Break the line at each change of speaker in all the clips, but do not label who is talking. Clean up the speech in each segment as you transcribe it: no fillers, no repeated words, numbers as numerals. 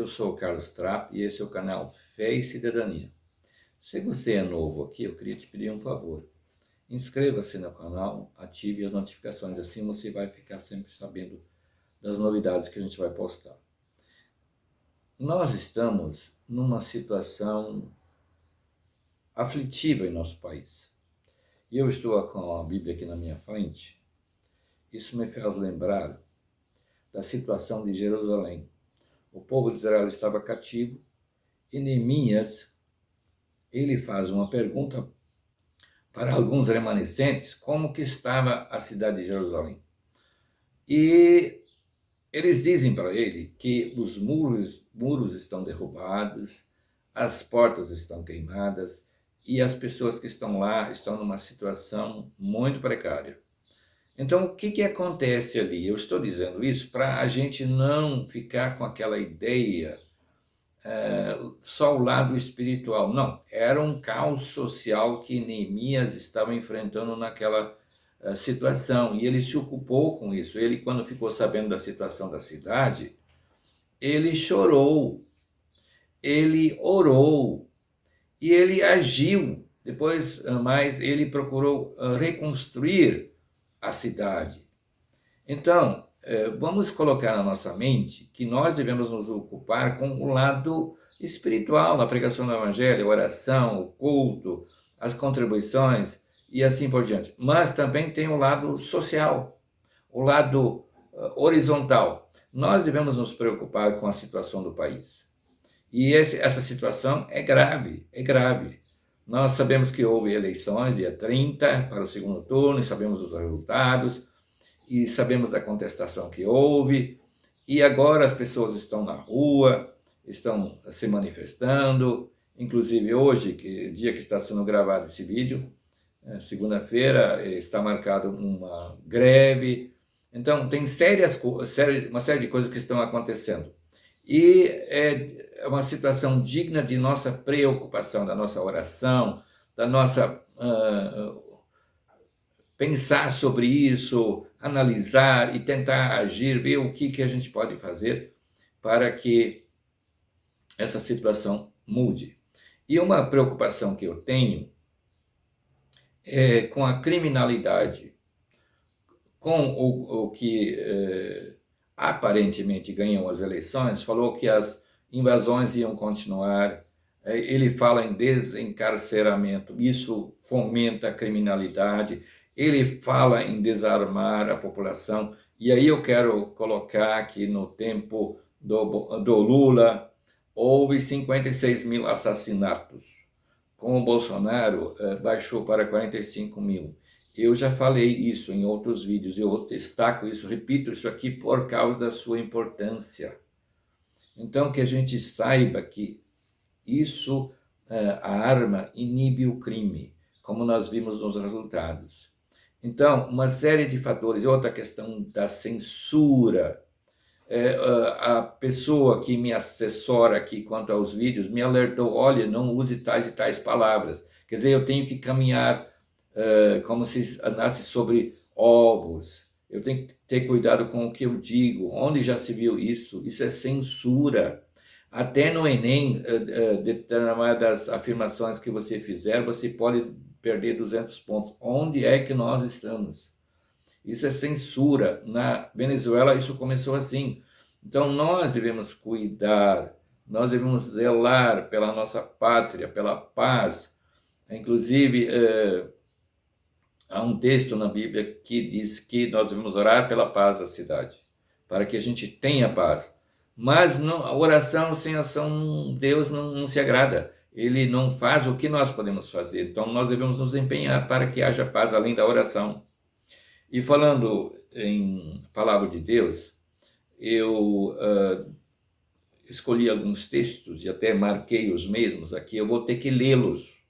eu sou o Carlos Trapp e esse é o canal Fé e Cidadania. Se você é novo aqui, eu queria te pedir um favor. Inscreva-se no canal, ative as notificações, assim você vai ficar sempre sabendo das novidades que a gente vai postar. Nós estamos numa situação aflitiva em nosso país. E eu estou com a Bíblia aqui na minha frente. Isso me faz lembrar da situação de Jerusalém. O povo de Israel estava cativo e Neemias, ele faz uma pergunta para alguns remanescentes, como que estava a cidade de Jerusalém. E eles dizem para ele que os muros estão derrubados, as portas estão queimadas e as pessoas que estão lá estão numa situação muito precária. Então, o que acontece ali? Eu estou dizendo isso para a gente não ficar com aquela ideia só o lado espiritual. Não, era um caos social que Neemias estava enfrentando naquela situação, e ele se ocupou com isso. Ele, quando ficou sabendo da situação da cidade, ele chorou, ele orou, e ele agiu. Depois, mais, ele procurou reconstruir a cidade. Então, vamos colocar na nossa mente que nós devemos nos ocupar com o lado espiritual, na pregação do Evangelho, a oração, o culto, as contribuições e assim por diante. Mas também tem o lado social, o lado horizontal. Nós devemos nos preocupar com a situação do país. E essa situação é grave, é grave. Nós sabemos que houve eleições dia 30 para o segundo turno, e sabemos os resultados, e sabemos da contestação que houve, e agora as pessoas estão na rua, estão se manifestando, inclusive hoje, dia que está sendo gravado esse vídeo, segunda-feira, está marcado uma greve. Então, tem uma série de coisas que estão acontecendo. E é uma situação digna de nossa preocupação, da nossa oração, da nossa pensar sobre isso, analisar e tentar agir, ver o que a gente pode fazer para que essa situação mude. E uma preocupação que eu tenho é com a criminalidade, com o que aparentemente ganham as eleições, falou que as invasões iam continuar, ele fala em desencarceramento, isso fomenta a criminalidade, ele fala em desarmar a população, e aí eu quero colocar que no tempo do Lula houve 56 mil assassinatos, com o Bolsonaro baixou para 45 mil. Eu já falei isso em outros vídeos, eu destaco isso, repito isso aqui por causa da sua importância. Então, que a gente saiba que isso, a arma inibe o crime, como nós vimos nos resultados. Então, uma série de fatores. Outra questão da censura. A pessoa que me assessora aqui quanto aos vídeos me alertou, olha, não use tais e tais palavras. Quer dizer, eu tenho que caminhar como se andasse sobre ovos. Eu tenho que ter cuidado com o que eu digo. Onde já se viu isso? Isso é censura. Até no Enem, determinadas afirmações que você fizer, você pode perder 200 pontos. Onde é que nós estamos? Isso é censura. Na Venezuela, isso começou assim. Então, nós devemos cuidar, nós devemos zelar pela nossa pátria, pela paz. Inclusive, há um texto na Bíblia que diz que nós devemos orar pela paz da cidade, para que a gente tenha paz. Mas não, a oração sem ação, Deus não se agrada. Ele não faz o que nós podemos fazer. Então, nós devemos nos empenhar para que haja paz além da oração. E falando em palavra de Deus, eu escolhi alguns textos e até marquei os mesmos aqui. Eu vou ter que lê-los,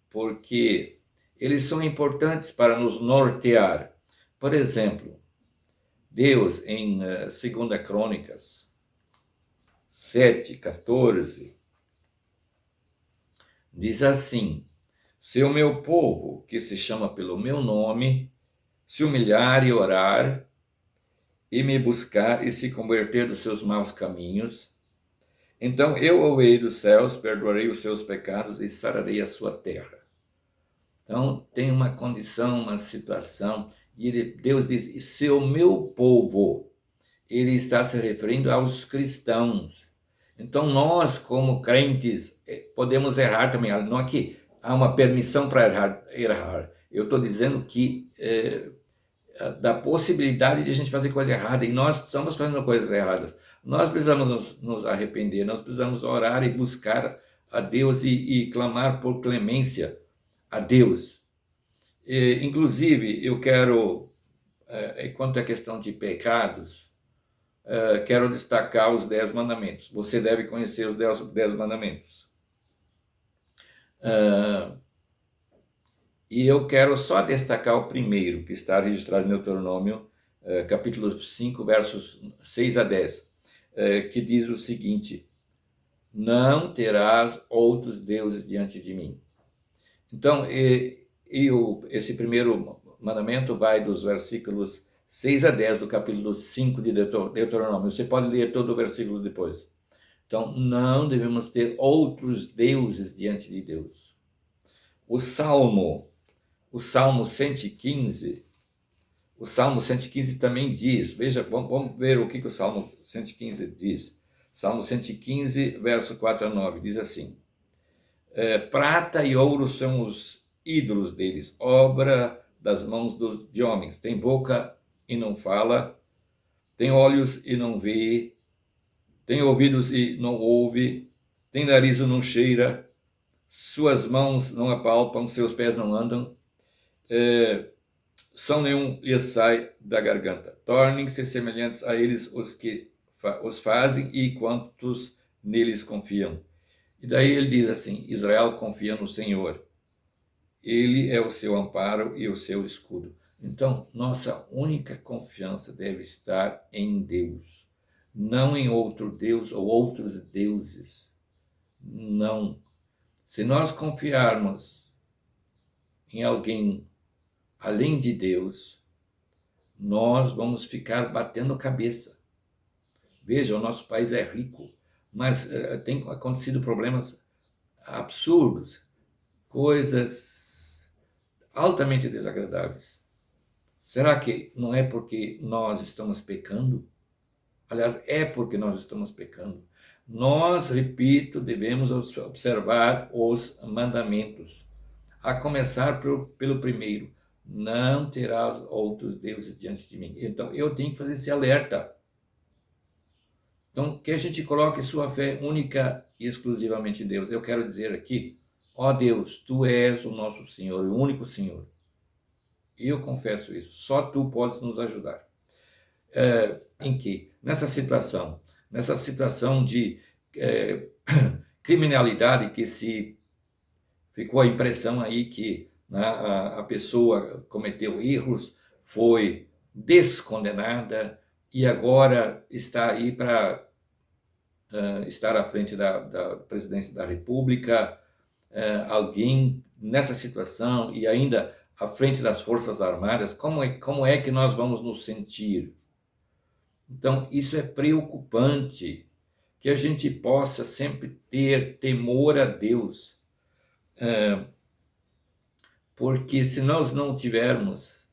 porque eles são importantes para nos nortear. Por exemplo, Deus em 2 Crônicas 7:14 diz assim: se o meu povo, que se chama pelo meu nome, se humilhar e orar e me buscar e se converter dos seus maus caminhos, então eu ouvirei dos céus, perdoarei os seus pecados e sararei a sua terra. Então tem uma condição, uma situação, e Deus diz, se o meu povo, ele está se referindo aos cristãos. Então nós, como crentes, podemos errar também. Não é que há uma permissão para errar. Eu estou dizendo que da possibilidade de a gente fazer coisa errada, e nós estamos fazendo coisas erradas. Nós precisamos nos arrepender, nós precisamos orar e buscar a Deus e clamar por clemência a Deus. Inclusive, eu quero, quanto à questão de pecados, quero destacar os 10 mandamentos. Você deve conhecer os 10 mandamentos. E eu quero só destacar o primeiro, que está registrado em Deuteronômio, capítulo 5, versos 6 a 10, que diz o seguinte: não terás outros deuses diante de mim. Então, esse primeiro mandamento vai dos versículos 6 a 10 do capítulo 5 de Deuteronômio. Você pode ler todo o versículo depois. Então, não devemos ter outros deuses diante de Deus. O Salmo 115, também diz, veja, vamos ver o que o Salmo 115 diz. Salmo 115, verso 4 a 9, diz assim: prata e ouro são os ídolos deles, obra das mãos de homens. Tem boca e não fala, tem olhos e não vê, tem ouvidos e não ouve, tem nariz e não cheira, suas mãos não apalpam, seus pés não andam, som nenhum lhes sai da garganta. Tornem-se semelhantes a eles os que os fazem e quantos neles confiam. E daí ele diz assim: Israel confia no Senhor. Ele é o seu amparo e o seu escudo. Então, nossa única confiança deve estar em Deus, não em outro Deus ou outros deuses. Não. Se nós confiarmos em alguém além de Deus, nós vamos ficar batendo cabeça. Veja, o nosso país é rico, mas tem acontecido problemas absurdos, coisas altamente desagradáveis. Será que não é porque nós estamos pecando? Aliás, é porque nós estamos pecando. Nós, repito, devemos observar os mandamentos, a começar pelo primeiro: não terás outros deuses diante de mim. Então, eu tenho que fazer esse alerta. Então, que a gente coloque sua fé única e exclusivamente em Deus. Eu quero dizer aqui: ó Deus, Tu és o nosso Senhor, o único Senhor. E eu confesso isso. Só Tu podes nos ajudar. Em que? Nessa situação de criminalidade, que se ficou a impressão aí que, né, a pessoa cometeu erros, foi descondenada e agora está aí para estar à frente da presidência da República, alguém nessa situação e ainda à frente das Forças Armadas, como é que nós vamos nos sentir? Então, isso é preocupante, que a gente possa sempre ter temor a Deus, porque se nós não tivermos,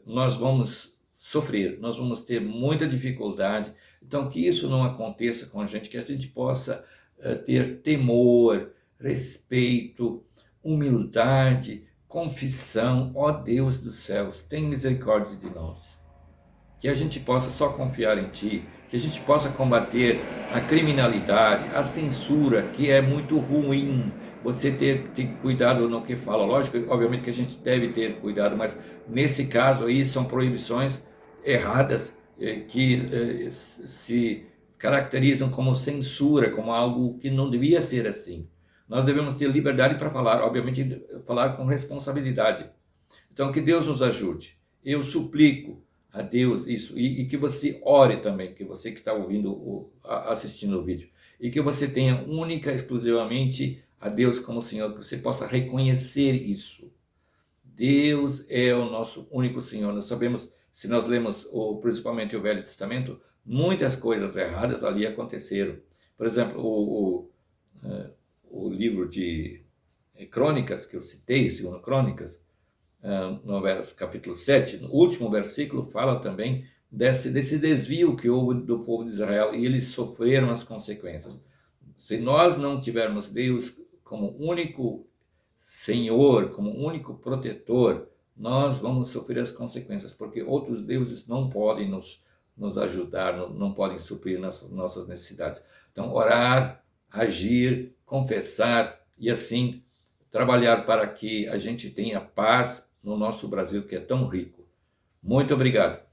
nós vamos sofrer, nós vamos ter muita dificuldade. Então, que isso não aconteça com a gente, que a gente possa ter temor, respeito, humildade, confissão. Ó Deus dos céus, tem misericórdia de nós. Que a gente possa só confiar em Ti, que a gente possa combater a criminalidade, a censura, que é muito ruim. Você ter cuidado no que fala. Lógico, obviamente que a gente deve ter cuidado, mas nesse caso aí são proibições erradas, que se caracterizam como censura, como algo que não devia ser assim. Nós devemos ter liberdade para falar, obviamente falar com responsabilidade. Então, que Deus nos ajude. Eu suplico a Deus isso, e que você ore também, que você que está ouvindo, assistindo o vídeo, e que você tenha única, exclusivamente a Deus como Senhor, que você possa reconhecer isso. Deus é o nosso único Senhor. Nós sabemos, se nós lemos principalmente o Velho Testamento, muitas coisas erradas ali aconteceram. Por exemplo, o livro de Crônicas, que eu citei, segundo Crônicas, no capítulo 7, no último versículo, fala também desse desvio que houve do povo de Israel, e eles sofreram as consequências. Se nós não tivermos Deus como único Senhor, como único protetor, nós vamos sofrer as consequências, porque outros deuses não podem nos ajudar, não podem suprir nossas necessidades. Então, orar, agir, confessar e assim trabalhar para que a gente tenha paz no nosso Brasil, que é tão rico. Muito obrigado.